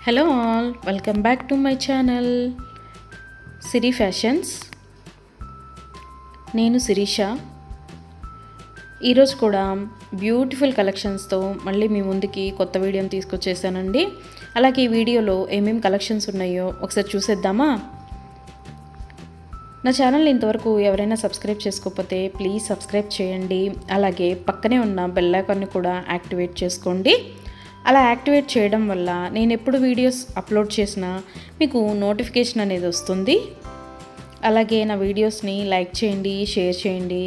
Hello all, welcome back to my channel Siri fashions. నేను శిరీష. ఈరోజు కూడా బ్యూటిఫుల్ కలెక్షన్స్తో మళ్ళీ మీ ముందుకి కొత్త వీడియోని తీసుకొచ్చేసానండి. అలాగే ఈ వీడియోలో ఏమేమి కలెక్షన్స్ ఉన్నాయో ఒకసారి చూసేద్దామా? నా ఛానల్ని ఇంతవరకు ఎవరైనా సబ్స్క్రైబ్ చేసుకోకపోతే ప్లీజ్ సబ్స్క్రైబ్ చేయండి. అలాగే పక్కనే ఉన్న బెల్ ఐకాన్ని కూడా యాక్టివేట్ చేసుకోండి. అలా యాక్టివేట్ చేయడం వల్ల నేను ఎప్పుడు వీడియోస్ అప్లోడ్ చేసినా మీకు నోటిఫికేషన్ అనేది వస్తుంది. అలాగే నా వీడియోస్ని లైక్ చేయండి, షేర్ చేయండి.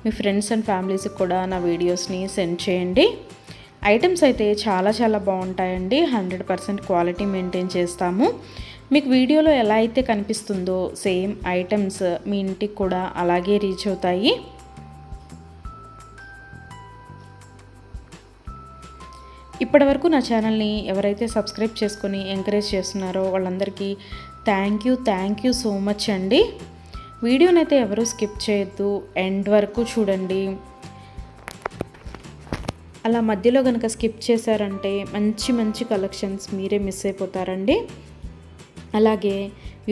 మీ ఫ్రెండ్స్ అండ్ ఫ్యామిలీస్కి కూడా నా వీడియోస్ని సెండ్ చేయండి. ఐటమ్స్ అయితే చాలా బాగుంటాయండి. 100% క్వాలిటీ మెయింటైన్ చేస్తాము. మీకు వీడియోలో ఎలా అయితే కనిపిస్తుందో సేమ్ ఐటమ్స్ మీ ఇంటికి కూడా అలాగే రీచ్ అవుతాయి. ఇప్పటివరకు నా ఛానల్ని ఎవరైతే సబ్స్క్రైబ్ చేసుకొని ఎంకరేజ్ చేస్తున్నారో వాళ్ళందరికీ థ్యాంక్ యూ సో మచ్ అండి. వీడియోనైతే ఎవరు స్కిప్ చేయొద్దు, ఎండ్ వరకు చూడండి. అలా మధ్యలో కనుక స్కిప్ చేశారంటే మంచి కలెక్షన్స్ మీరే మిస్ అయిపోతారండి. అలాగే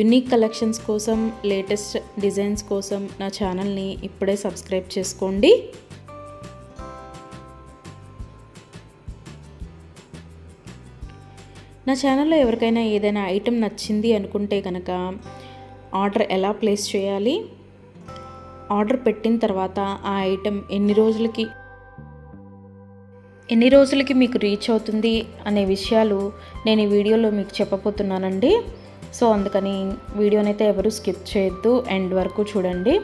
యూనిక్ కలెక్షన్స్ కోసం, లేటెస్ట్ డిజైన్స్ కోసం నా ఛానల్ని ఇప్పుడే సబ్స్క్రైబ్ చేసుకోండి. నా ఛానల్లో ఎవరికైనా ఏదైనా ఐటెం నచ్చింది అనుకుంటే కనుక ఆర్డర్ ఎలా ప్లేస్ చేయాలి, ఆర్డర్ పెట్టిన తర్వాత ఆ ఐటెం ఎన్ని రోజులకి మీకు రీచ్ అవుతుంది అనే విషయాలు నేను ఈ వీడియోలో మీకు చెప్పబోతున్నానండి. సో అందుకని వీడియోనైతే ఎవరు స్కిప్ చేయొద్దు, ఎండ్ వరకు చూడండి.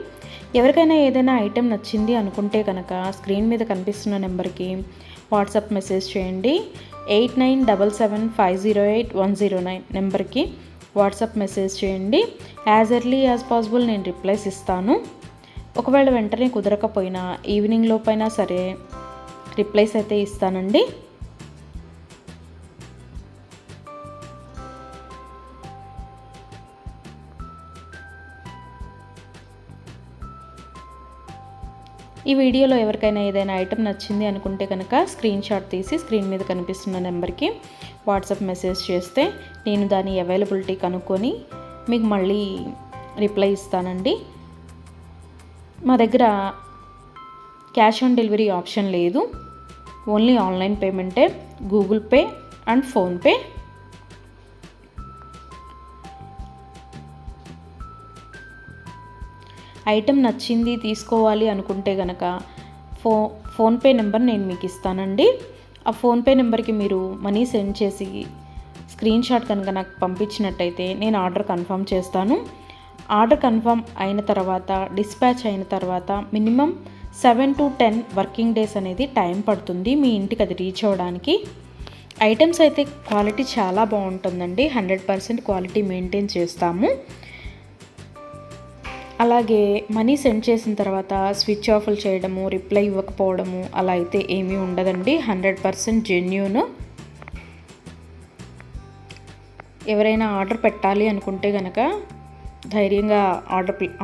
ఎవరికైనా ఏదైనా ఐటెం నచ్చింది అనుకుంటే కనుక స్క్రీన్ మీద కనిపిస్తున్న నెంబర్కి వాట్సాప్ మెసేజ్ చేయండి. 8977508109 నెంబర్కి వాట్సాప్ మెసేజ్ చేయండి. యాజ్ ఎర్లీ యాజ్ పాసిబుల్ నేను రిప్లైస్ ఇస్తాను. ఒకవేళ వెంటనే కుదరకపోయినా ఈవినింగ్ లోపైనా సరే రిప్లైస్ అయితే ఇస్తానండి. ఈ వీడియోలో ఎవరికైనా ఏదైనా ఐటెం నచ్చింది అనుకుంటే కనుక స్క్రీన్ షాట్ తీసి స్క్రీన్ మీద కనిపిస్తున్న నెంబర్కి వాట్సాప్ మెసేజ్ చేస్తే నేను దాని అవైలబిలిటీ కనుక్కొని మీకు మళ్ళీ రిప్లై ఇస్తానండి. మా దగ్గర క్యాష్ ఆన్ డెలివరీ ఆప్షన్ లేదు, ఓన్లీ ఆన్లైన్ పేమెంటే, Google Pay and PhonePe. Item నచ్చింది తీసుకోవాలి అనుకుంటే కనుక ఫోన్పే నెంబర్ నేను మీకు ఇస్తానండి. ఆ ఫోన్పే నెంబర్కి మీరు మనీ సెండ్ చేసి స్క్రీన్ షాట్ కనుక నాకు పంపించినట్టయితే నేను ఆర్డర్ కన్ఫర్మ్ చేస్తాను. ఆర్డర్ కన్ఫర్మ్ అయిన తర్వాత, డిస్పాచ్ అయిన తర్వాత మినిమం 7 to 10 వర్కింగ్ డేస్ అనేది టైం పడుతుంది మీ ఇంటికి అది రీచ్ అవ్వడానికి. ఐటమ్స్ అయితే క్వాలిటీ చాలా బాగుంటుందండి. 100% క్వాలిటీ మెయింటైన్ చేస్తాము. అలాగే మనీ సెండ్ చేసిన తర్వాత స్విచ్ ఆఫ్లు చేయడము, రిప్లై ఇవ్వకపోవడము అలా అయితే ఏమీ ఉండదండి. 100% జెన్యూన్. ఎవరైనా ఆర్డర్ పెట్టాలి అనుకుంటే కనుక ధైర్యంగా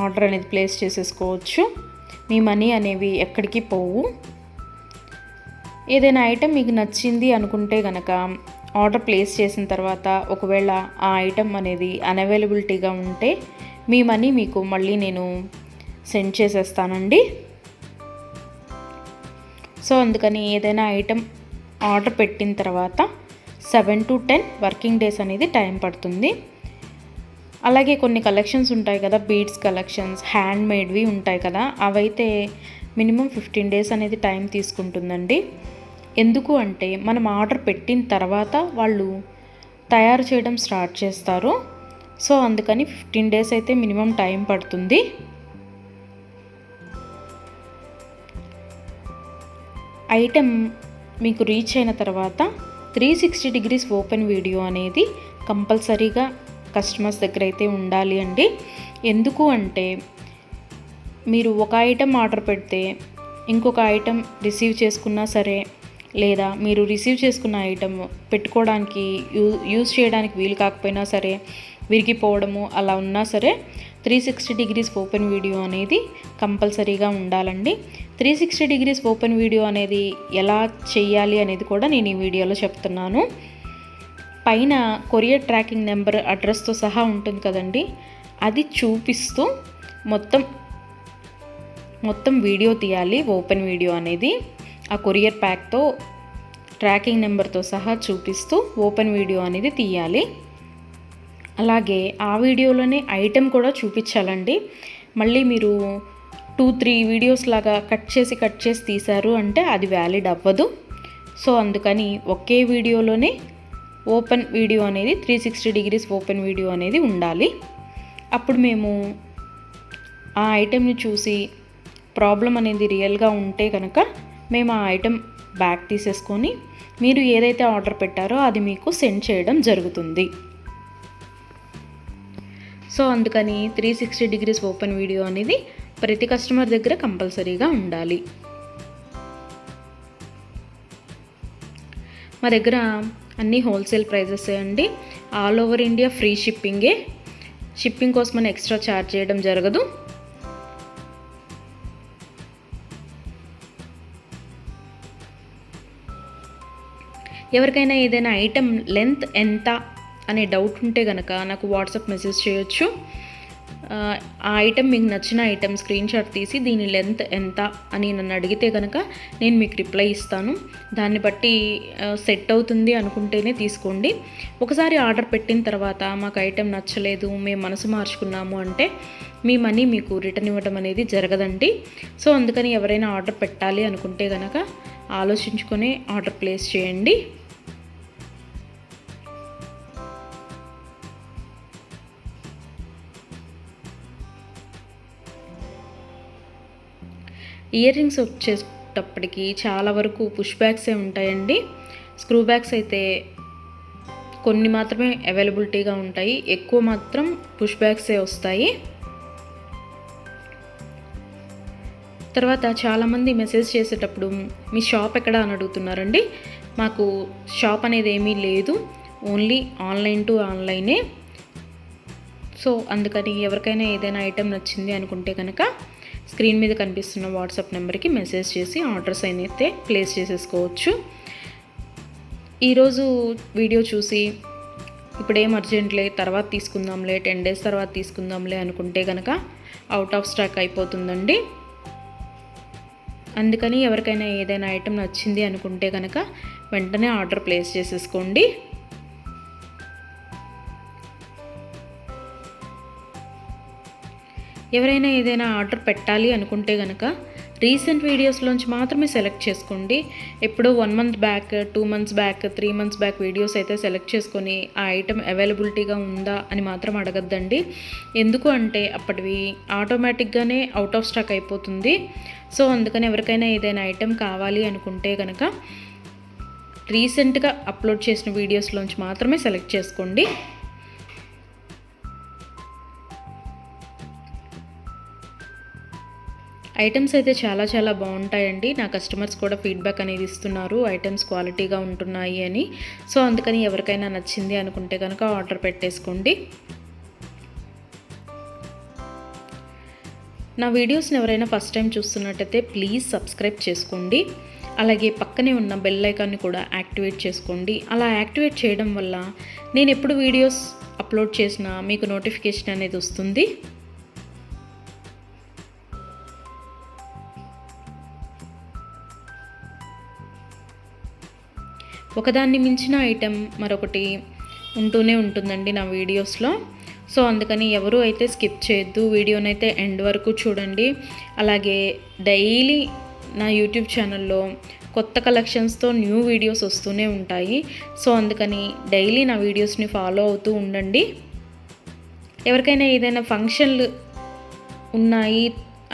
ఆర్డర్ అనేది ప్లేస్ చేసేసుకోవచ్చు. మీ మనీ అనేవి ఎక్కడికి పోవు. ఏదైనా ఐటెం మీకు నచ్చింది అనుకుంటే కనుక ఆర్డర్ ప్లేస్ చేసిన తర్వాత ఒకవేళ ఆ ఐటెం అనేది అన్అవైలబిలిటీగా ఉంటే మీ మనీ మీకు మళ్ళీ నేను సెండ్ చేసేస్తానండి. సో అందుకని ఏదైనా ఐటెం ఆర్డర్ పెట్టిన తర్వాత 7 to 10 వర్కింగ్ డేస్ అనేది టైం పడుతుంది. అలాగే కొన్ని కలెక్షన్స్ ఉంటాయి కదా, బీడ్స్ కలెక్షన్స్, హ్యాండ్ మేడ్వి ఉంటాయి కదా, అవైతే మినిమం 15 డేస్ అనేది టైం తీసుకుంటుందండి. ఎందుకు అంటే మనం ఆర్డర్ పెట్టిన తర్వాత వాళ్ళు తయారు చేయడం స్టార్ట్ చేస్తారు. సో అందుకని 15 డేస్ అయితే మినిమం టైం పడుతుంది. ఐటెం మీకు రీచ్ అయిన తర్వాత 360 degrees ఓపెన్ వీడియో అనేది కంపల్సరీగా కస్టమర్స్ దగ్గర అయితే ఉండాలి అండి. ఎందుకు అంటే మీరు ఒక ఐటెం ఆర్డర్ పెడితే ఇంకొక ఐటెం రిసీవ్ చేసుకున్నా సరే, లేదా మీరు రిసీవ్ చేసుకున్న ఐటెం పెట్టుకోవడానికి యూజ్ చేయడానికి వీలు కాకపోయినా సరే, విరిగిపోవడము అలా ఉన్నా సరే 360 degrees ఓపెన్ వీడియో అనేది కంపల్సరీగా ఉండాలండి. 360 degrees ఓపెన్ వీడియో అనేది ఎలా చేయాలి అనేది కూడా నేను ఈ వీడియోలో చెప్తున్నాను. పైన కొరియర్ ట్రాకింగ్ నెంబర్ అడ్రస్తో సహా ఉంటుంది కదండి, అది చూపిస్తూ మొత్తం వీడియో తీయాలి. ఓపెన్ వీడియో అనేది ఆ కొరియర్ ప్యాక్తో ట్రాకింగ్ నెంబర్తో సహా చూపిస్తూ ఓపెన్ వీడియో అనేది తీయాలి. అలాగే ఆ వీడియోలోనే ఐటెం కూడా చూపించాలండి. మళ్ళీ మీరు 2-3 వీడియోస్ లాగా కట్ చేసి తీశారు అంటే అది వ్యాలిడ్ అవ్వదు. సో అందుకని ఒకే వీడియోలోనే ఓపెన్ వీడియో అనేది 360 డిగ్రీస్ ఓపెన్ వీడియో అనేది ఉండాలి. అప్పుడు మేము ఆ ఐటెంని చూసి ప్రాబ్లం అనేది రియల్గా ఉంటే కనుక మేము ఆ ఐటెం బ్యాక్ తీసేసుకొని మీరు ఏదైతే ఆర్డర్ పెట్టారో అది మీకు సెండ్ చేయడం జరుగుతుంది. సో అందుకని 360 డిగ్రీస్ ఓపెన్ వీడియో అనేది ప్రతి కస్టమర్ దగ్గర కంపల్సరీగా ఉండాలి. మా దగ్గర అన్నీ హోల్సేల్ ప్రైజెస్ అండి. ఆల్ ఓవర్ ఇండియా ఫ్రీ షిప్పింగే. షిప్పింగ్ కోసం మనం ఎక్స్ట్రా ఛార్జ్ చేయడం జరగదు. ఎవరికైనా ఏదైనా ఐటెం లెంత్ ఎంత అనే డౌట్ ఉంటే కనుక నాకు వాట్సాప్ మెసేజ్ చేయొచ్చు. ఆ ఐటెం మీకు నచ్చిన ఐటెం స్క్రీన్ షాట్ తీసి దీని లెంత్ ఎంత అని నన్ను అడిగితే కనుక నేను మీకు రిప్లై ఇస్తాను. దాన్ని బట్టి సెట్ అవుతుంది అనుకుంటేనే తీసుకోండి. ఒకసారి ఆర్డర్ పెట్టిన తర్వాత మాకు ఐటెం నచ్చలేదు, మేము మనసు మార్చుకున్నాము అంటే మీ మనీ మీకు రిటర్న్ ఇవ్వడం అనేది జరగదండి. సో అందుకని ఎవరైనా ఆర్డర్ పెట్టాలి అనుకుంటే కనుక ఆలోచించుకొని ఆర్డర్ ప్లేస్ చేయండి. ఇయర్ రింగ్స్ వచ్చేటప్పటికి చాలా వరకు పుష్ బ్యాగ్సే ఉంటాయండి. స్క్రూ బ్యాగ్స్ అయితే కొన్ని మాత్రమే అవైలబిలిటీగా ఉంటాయి, ఎక్కువ మాత్రం పుష్ బ్యాగ్సే వస్తాయి. తర్వాత చాలామంది మెసేజ్ చేసేటప్పుడు మీ షాప్ ఎక్కడ అని అడుగుతున్నారండి. మాకు షాప్ అనేది ఏమీ లేదు, ఓన్లీ ఆన్లైన్ టు ఆన్లైనే. సో అందుకని ఎవరికైనా ఏదైనా ఐటెం నచ్చింది అనుకుంటే కనుక స్క్రీన్ మీద కనిపిస్తున్న వాట్సాప్ నెంబర్కి మెసేజ్ చేసి ఆర్డర్స్ అయితే ప్లేస్ చేసేసుకోవచ్చు. ఈరోజు వీడియో చూసి ఇప్పుడేం అర్జెంట్లే తర్వాత తీసుకుందాంలే, 10 days తర్వాత తీసుకుందాంలే అనుకుంటే కనుక అవుట్ ఆఫ్ స్టాక్ అయిపోతుందండి. అందుకని ఎవరికైనా ఏదైనా ఐటెం నచ్చింది అనుకుంటే కనుక వెంటనే ఆర్డర్ ప్లేస్ చేసేసుకోండి. ఎవరైనా ఏదైనా ఆర్డర్ పెట్టాలి అనుకుంటే కనుక రీసెంట్ వీడియోస్లోంచి మాత్రమే సెలెక్ట్ చేసుకోండి. ఎప్పుడో 1 month back, 2 months back, 3 months back videos అయితే సెలెక్ట్ చేసుకొని ఆ ఐటెం అవైలబిలిటీగా ఉందా అని మాత్రం అడగద్దండి. ఎందుకు అంటే అప్పటివి ఆటోమేటిక్గానే అవుట్ ఆఫ్ స్టాక్ అయిపోతుంది. సో అందుకని ఎవరికైనా ఏదైనా ఐటెం కావాలి అనుకుంటే కనుక రీసెంట్గా అప్లోడ్ చేసిన వీడియోస్లోంచి మాత్రమే సెలెక్ట్ చేసుకోండి. ఐటమ్స్ అయితే చాలా చాలా బాగుంటాయండి. నా కస్టమర్స్ కూడా ఫీడ్బ్యాక్ అనేది ఇస్తున్నారు, ఐటమ్స్ క్వాలిటీగా ఉంటున్నాయి అని. సో అందుకని ఎవరికైనా నచ్చింది అనుకుంటే కనుక ఆర్డర్ పెట్టేసుకోండి. నా వీడియోస్ని ఎవరైనా ఫస్ట్ టైం చూస్తున్నట్టయితే ప్లీజ్ సబ్స్క్రైబ్ చేసుకోండి. అలాగే పక్కనే ఉన్న బెల్ ఐకాన్ని కూడా యాక్టివేట్ చేసుకోండి. అలా యాక్టివేట్ చేయడం వల్ల నేను ఎప్పుడు వీడియోస్ అప్లోడ్ చేసినా మీకు నోటిఫికేషన్ అనేది వస్తుంది. ఒకదాన్ని మించిన ఐటెం మరొకటి ఉంటూనే ఉంటుందండి నా వీడియోస్లో. సో అందుకని ఎవరు అయితే స్కిప్ చేయొద్దు, వీడియోనైతే ఎండ్ వరకు చూడండి. అలాగే డైలీ నా యూట్యూబ్ ఛానల్లో కొత్త కలెక్షన్స్తో న్యూ వీడియోస్ వస్తూనే ఉంటాయి. సో అందుకని డైలీ నా వీడియోస్ని ఫాలో అవుతూ ఉండండి. ఎవరికైనా ఏదైనా ఫంక్షన్లు ఉన్నాయి,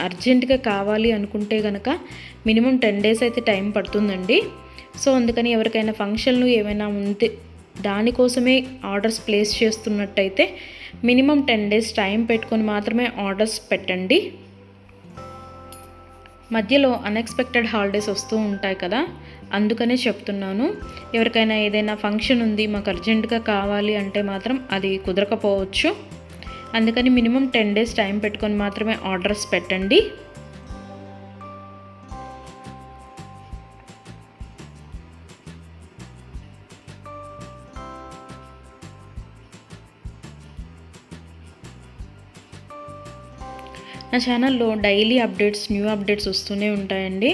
అర్జెంటుగా కావాలి అనుకుంటే కనుక మినిమం 10 days అయితే టైం పడుతుందండి. సో అందుకని ఎవరికైనా ఫంక్షన్లు ఏమైనా ఉంటే దానికోసమే ఆర్డర్స్ ప్లేస్ చేస్తున్నట్టయితే మినిమం 10 days టైం పెట్టుకొని మాత్రమే ఆర్డర్స్ పెట్టండి. మధ్యలో అన్ఎక్స్పెక్టెడ్ హాలిడేస్ వస్తూ ఉంటాయి కదా, అందుకనే చెప్తున్నాను. ఎవరికైనా ఏదైనా ఫంక్షన్ ఉంది మాకు అర్జెంటుగా కావాలి అంటే మాత్రం అది కుదరకపోవచ్చు. అందుకని మినిమం 10 days టైం పెట్టుకొని మాత్రమే ఆర్డర్స్ పెట్టండి. నా ఛానల్లో డైలీ అప్డేట్స్, న్యూ అప్డేట్స్ వస్తూనే ఉంటాయండి.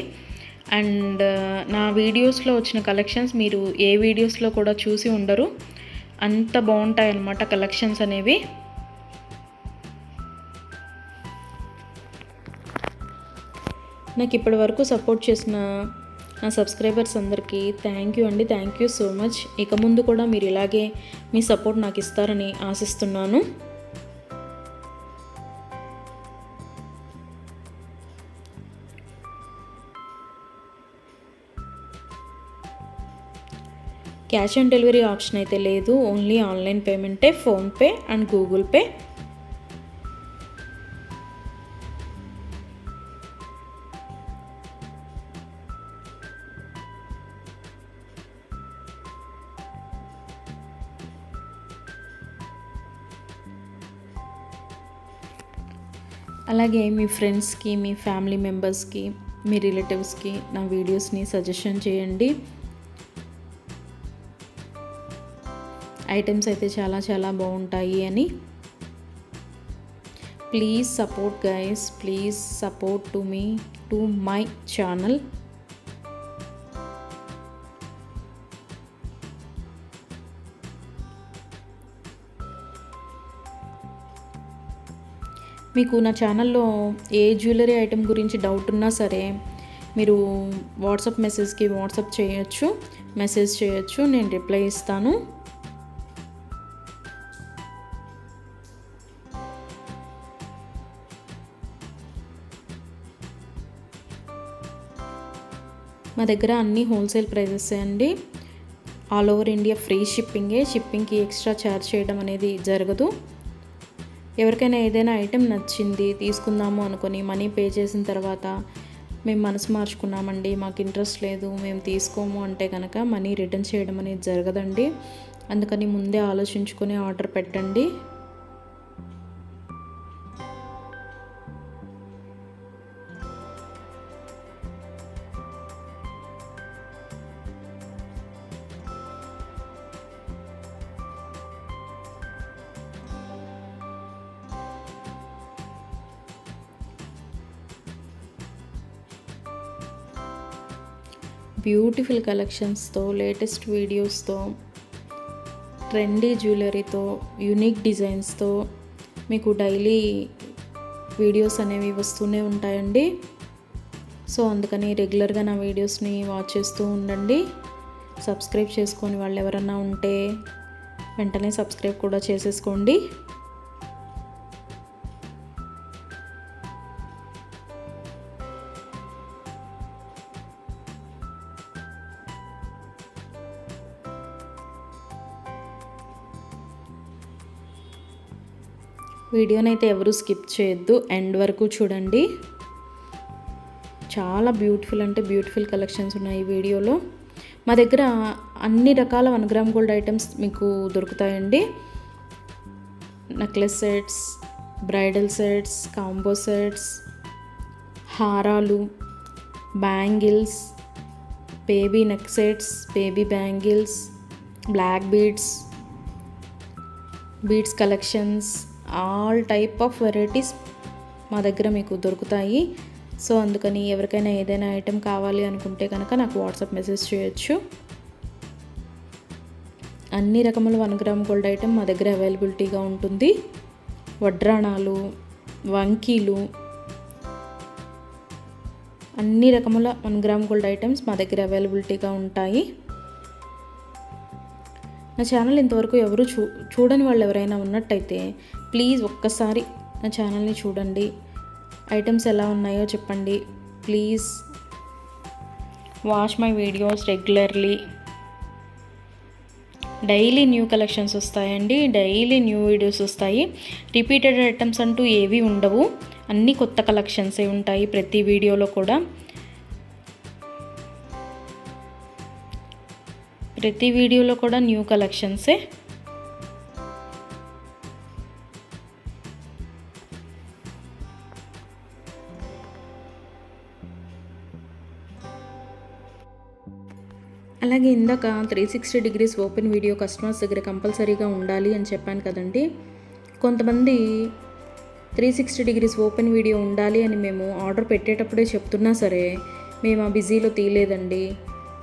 అండ్ నా వీడియోస్లో వచ్చిన కలెక్షన్స్ మీరు ఏ వీడియోస్లో కూడా చూసి ఉండరు, అంత బాగుంటాయి అన్నమాట కలెక్షన్స్ అనేవి. నాకు ఇప్పటి వరకు సపోర్ట్ చేసిన నా సబ్స్క్రైబర్స్ అందరికీ థ్యాంక్ యూ అండి. Thank you so much. ఇక ముందు కూడా మీరు ఇలాగే మీ సపోర్ట్ నాకు ఇస్తారని ఆశిస్తున్నాను. క్యాష్ ఆన్ డెలివరీ ఆప్షన్ అయితే లేదు, ఓన్లీ ఆన్లైన్ పేమెంటే, ఫోన్పే అండ్ గూగుల్ పే. అలాగే మీ ఫ్రెండ్స్కి, మీ ఫ్యామిలీ మెంబర్స్కి, మీ రిలేటివ్స్కి నా వీడియోస్ని సజెషన్ చేయండి. ఐటమ్స్ అయితే చాలా చాలా బాగుంటాయి అని. Please support guys, please support to me, to my channel. మీకు నా ఛానల్లో ఏ జ్యువెలరీ ఐటెం గురించి డౌట్ ఉన్నా సరే మీరు వాట్సాప్ మెసేజ్కి వాట్సాప్ చేయొచ్చు, మెసేజ్ చేయొచ్చు, నేను రిప్లై ఇస్తాను. మా దగ్గర అన్ని హోల్సేల్ ప్రైజెస్ అండి. ఆల్ ఓవర్ ఇండియా ఫ్రీ షిప్పింగే. షిప్పింగ్కి ఎక్స్ట్రా ఛార్జ్ చేయడం అనేది జరగదు. ఎవరికైనా ఏదైనా ఐటెం నచ్చింది తీసుకుందాము అనుకొని మనీ పే చేసిన తర్వాత మేము మనసు మార్చుకున్నామండి, మాకు ఇంట్రెస్ట్ లేదు, మేము తీసుకోము అంటే కనుక మనీ రిటర్న్ చేయడం అనేది జరగదండి. అందుకని ముందే ఆలోచించుకొని ఆర్డర్ పెట్టండి. బ్యూటిఫుల్ కలెక్షన్స్తో, లేటెస్ట్ వీడియోస్తో, ట్రెండీ జ్యువెలరీతో, యూనిక్ డిజైన్స్తో మీకు డైలీ వీడియోస్ అనేవి వస్తూనే ఉంటాయండి. సో అందుకని రెగ్యులర్గా నా వీడియోస్ని వాచ్ చేస్తూ ఉండండి. సబ్స్క్రైబ్ చేసుకొని వాళ్ళు ఎవరన్నా ఉంటే వెంటనే సబ్స్క్రైబ్ కూడా చేసేసుకోండి. వీడియోనైతే ఎవరు స్కిప్ చేయొద్దు, ఎండ్ వరకు చూడండి. చాలా బ్యూటిఫుల్ అంటే బ్యూటిఫుల్ కలెక్షన్స్ ఉన్నాయి ఈ వీడియోలో. మా దగ్గర అన్ని రకాల 1 గ్రామ్ గోల్డ్ ఐటమ్స్ మీకు దొరుకుతాయండి. Necklace sets, bridal sets, combo sets, హారాలు, bangles, baby neck sets, baby bangles, black beads collections, all type of varieties మా దగ్గర మీకు దొరుకుతాయి. సో అందుకని ఎవరికైనా ఏదైనా ఐటెం కావాలి అనుకుంటే కనుక నాకు వాట్సాప్ మెసేజ్ చేయొచ్చు. అన్ని రకముల 1 గ్రామ్ గోల్డ్ ఐటెం మా దగ్గర అవైలబిలిటీగా ఉంటుంది. వడ్రాణాలు, వంకీలు, అన్ని రకముల 1 గ్రామ్ గోల్డ్ ఐటమ్స్ మా దగ్గర అవైలబిలిటీగా ఉంటాయి. నా ఛానల్ ఇంతవరకు ఎవరు చూడని వాళ్ళు ఎవరైనా ఉన్నట్టయితే ప్లీజ్ ఒక్కసారి నా ఛానల్ని చూడండి. ఐటమ్స్ ఎలా ఉన్నాయో చెప్పండి please. Watch my videos regularly. Daily new collections వస్తాయండి, డైలీ న్యూ వీడియోస్ వస్తాయి. రిపీటెడ్ ఐటమ్స్ అంటూ ఏవి ఉండవు, అన్నీ కొత్త కలెక్షన్సే ఉంటాయి ప్రతి వీడియోలో కూడా. ప్రతి వీడియోలో కూడా న్యూ కలెక్షన్సే. అలాగే ఇందాక 360 డిగ్రీస్ ఓపెన్ వీడియో కస్టమర్స్ దగ్గర కంపల్సరీగా ఉండాలి అని చెప్పాను కదండి. కొంతమంది 360 డిగ్రీస్ ఓపెన్ వీడియో ఉండాలి అని మేము ఆర్డర్ పెట్టేటప్పుడే చెప్తున్నా సరే మేము ఆ బిజీలో తీయలేదండి,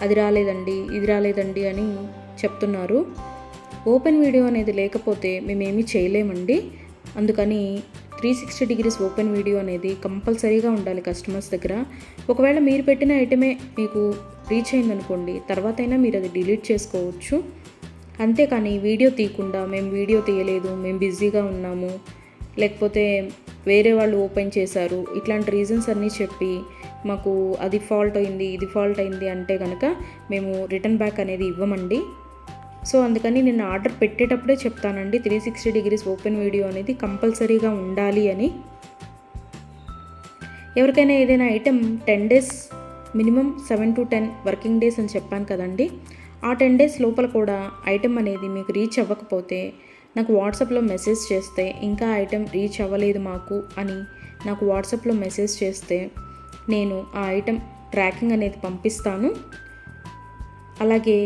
అది రాలేదండి, ఇది రాలేదండి అని చెప్తున్నారు. ఓపెన్ వీడియో అనేది లేకపోతే మేమేమీ చేయలేమండి. అందుకని 360 డిగ్రీస్ ఓపెన్ వీడియో అనేది కంపల్సరీగా ఉండాలి కస్టమర్స్ దగ్గర. ఒకవేళ మీరు పెట్టిన ఐటమే మీకు రీచ్ అయిందనుకోండి, తర్వాత అయినా మీరు అది డిలీట్ చేసుకోవచ్చు. అంతేకాని వీడియో తీయకుండా మేము వీడియో తీయలేదు, మేము బిజీగా ఉన్నాము, లేకపోతే వేరే వాళ్ళు ఓపెన్ చేశారు, ఇట్లాంటి రీజన్స్ అన్నీ చెప్పి మాకు అది ఫాల్ట్ అయింది, ఇది ఫాల్ట్ అయింది అంటే కనుక మేము రిటర్న్ బ్యాక్ అనేది ఇవ్వమండి. సో అందుకని నేను ఆర్డర్ పెట్టేటప్పుడే చెప్తానండి 360 డిగ్రీస్ ఓపెన్ వీడియో అనేది కంపల్సరీగా ఉండాలి అని. ఎవరికైనా ఏదైనా item 10 days minimum 7 to 10 working days అని చెప్పాను కదండి. ఆ 10 డేస్ లోపల కూడా ఐటెం అనేది మీకు రీచ్ అవ్వకపోతే నాకు వాట్సాప్లో మెసేజ్ చేస్తే, ఇంకా ఐటెం రీచ్ అవ్వలేదు మాకు అని నాకు వాట్సాప్లో మెసేజ్ చేస్తే నేను ఆ ఐటెం ట్రాకింగ్ అనేది పంపిస్తాను. అలాగే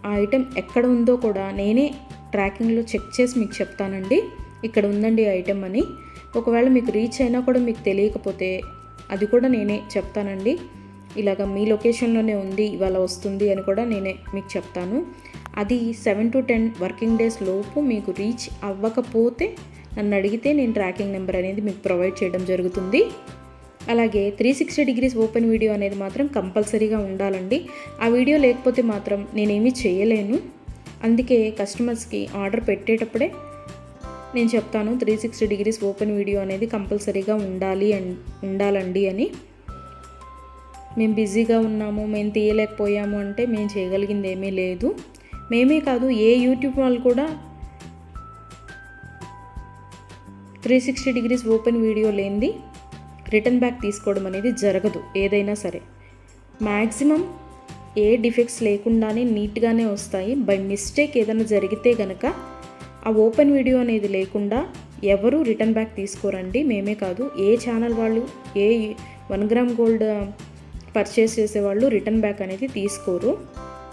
ఆ ఐటెం ఎక్కడ ఉందో కూడా నేనే ట్రాకింగ్లో చెక్ చేసి మీకు చెప్తానండి, ఇక్కడ ఉందండి ఐటెం అని. ఒకవేళ మీకు రీచ్ అయినా కూడా మీకు తెలియకపోతే అది కూడా నేనే చెప్తానండి, ఇలాగ మీ లొకేషన్లోనే ఉంది, ఇవాళ వస్తుంది అని కూడా నేనే మీకు చెప్తాను. అది 7 to 10 వర్కింగ్ డేస్ లోపు మీకు రీచ్ అవ్వకపోతే నన్ను అడిగితే నేను ట్రాకింగ్ నెంబర్ అనేది మీకు ప్రొవైడ్ చేయడం జరుగుతుంది. అలాగే 360 డిగ్రీస్ ఓపెన్ వీడియో అనేది మాత్రం కంపల్సరీగా ఉండాలండి. ఆ వీడియో లేకపోతే మాత్రం నేనేమీ చేయలేను. అందుకే కస్టమర్స్కి ఆర్డర్ పెట్టేటప్పుడే నేను చెప్తాను 360 డిగ్రీస్ ఓపెన్ వీడియో అనేది కంపల్సరీగా ఉండాలండి అని. మేము బిజీగా ఉన్నాము, మేము తీయలేకపోయాము అంటే మేము చేయగలిగింది ఏమీ లేదు. మేమే కాదు, ఏ యూట్యూబ్ వాళ్ళు కూడా 360 డిగ్రీస్ ఓపెన్ వీడియో లేనిది రిటర్న్ బ్యాక్ తీసుకోవడం అనేది జరగదు. ఏదైనా సరే మ్యాక్సిమం ఏ డిఫెక్ట్స్ లేకుండానే నీట్గానే వస్తాయి. బై మిస్టేక్ ఏదైనా జరిగితే కనుక ఆ ఓపెన్ వీడియో అనేది లేకుండా ఎవరు రిటర్న్ బ్యాక్ తీసుకోరండి. మేమే కాదు, ఏ ఛానల్ వాళ్ళు, ఏ 1 గ్రామ్ గోల్డ్ పర్చేస్ చేసేవాళ్ళు రిటర్న్ బ్యాక్ అనేది తీసుకోరు.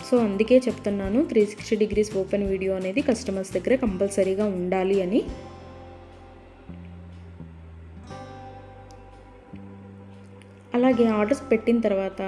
సో అందుకే చెప్తున్నాను 360 డిగ్రీస్ ఓపెన్ వీడియో అనేది కస్టమర్స్ దగ్గర కంపల్సరీగా ఉండాలి అని. అలాగే ఆర్డర్స్ పెట్టిన తర్వాత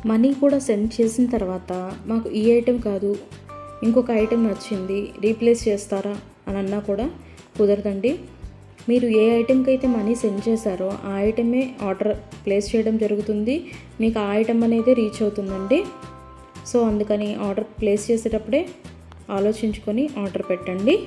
మనీ కూడా సెండ్ చేసిన తర్వాత మాకు ఈ ఐటెం కాదు, ఇంకొక ఐటెం నచ్చింది, రీప్లేస్ చేస్తారా అని అన్నా కూడా కుదరదండి. మీరు ఏ ఐటెంకి అయితే మనీ సెండ్ చేశారో ఆ ఐటమే ఆర్డర్ ప్లేస్ చేయడం జరుగుతుంది. మీకు ఆ ఐటెం అనేది రీచ్ అవుతుందండి. సో అందుకని ఆర్డర్ ప్లేస్ చేసేటప్పుడే ఆలోచించుకొని ఆర్డర్ పెట్టండి.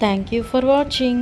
Thank you for watching.